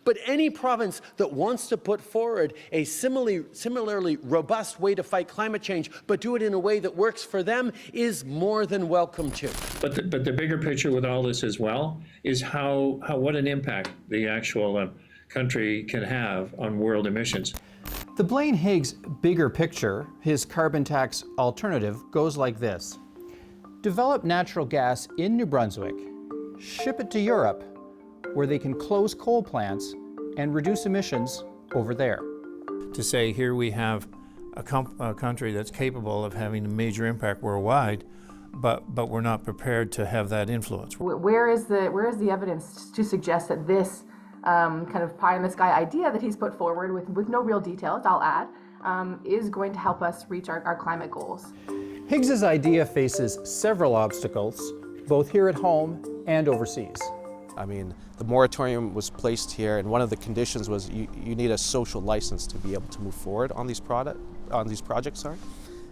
But any province that wants to put forward a similarly robust way to fight climate change, but do it in a way that works for them, is more than welcome to. But the bigger picture with all this as well is what an impact the actual country can have on world emissions. The Blaine Higgs bigger picture, his carbon tax alternative, goes like this. Develop natural gas in New Brunswick, ship it to Europe, where they can close coal plants and reduce emissions over there. To say here we have a country that's capable of having a major impact worldwide, but we're not prepared to have that influence. Where is the evidence to suggest that this kind of pie-in-the-sky idea that he's put forward with no real details, I'll add, is going to help us reach our climate goals? Higgs's idea faces several obstacles, both here at home and overseas. I mean, the moratorium was placed here, and one of the conditions was you need a social license to be able to move forward on these projects,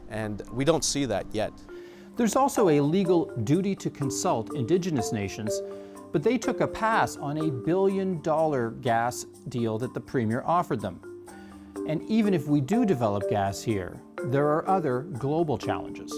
and we don't see that yet. There's also a legal duty to consult Indigenous nations, but they took a pass on a $1 billion gas deal that the Premier offered them. And even if we do develop gas here, there are other global challenges.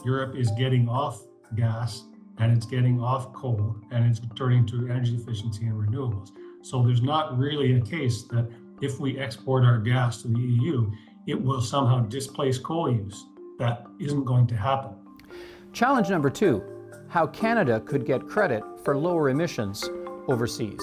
Europe is getting off gas, and it's getting off coal, and it's turning to energy efficiency and renewables. So there's not really a case that if we export our gas to the EU, it will somehow displace coal use. That isn't going to happen. Challenge number 2, how Canada could get credit for lower emissions overseas.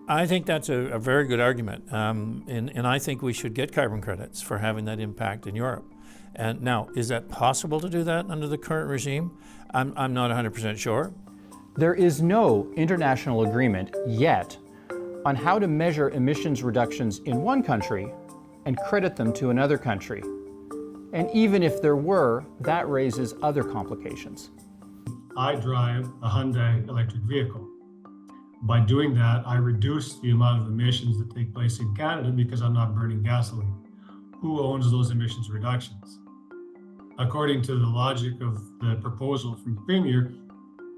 I think that's a very good argument, and I think we should get carbon credits for having that impact in Europe. And now, is that possible to do that under the current regime? I'm not 100% sure. There is no international agreement yet on how to measure emissions reductions in one country and credit them to another country. And even if there were, that raises other complications. I drive a Hyundai electric vehicle. By doing that, I reduce the amount of emissions that take place in Canada because I'm not burning gasoline. Who owns those emissions reductions? According to the logic of the proposal from the Premier,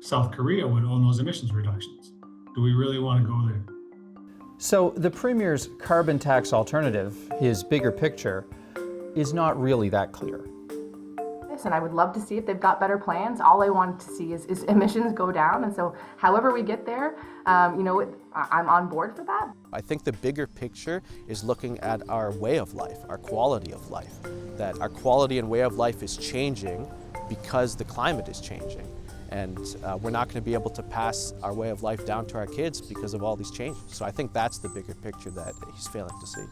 South Korea would own those emissions reductions. Do we really want to go there? So the Premier's carbon tax alternative, his bigger picture, is not really that clear. And I would love to see if they've got better plans. All I want to see is emissions go down. And so however we get there, I'm on board for that. I think the bigger picture is looking at our way of life, our quality of life. That our quality and way of life is changing because the climate is changing. And we're not going to be able to pass our way of life down to our kids because of all these changes. So I think that's the bigger picture that he's failing to see.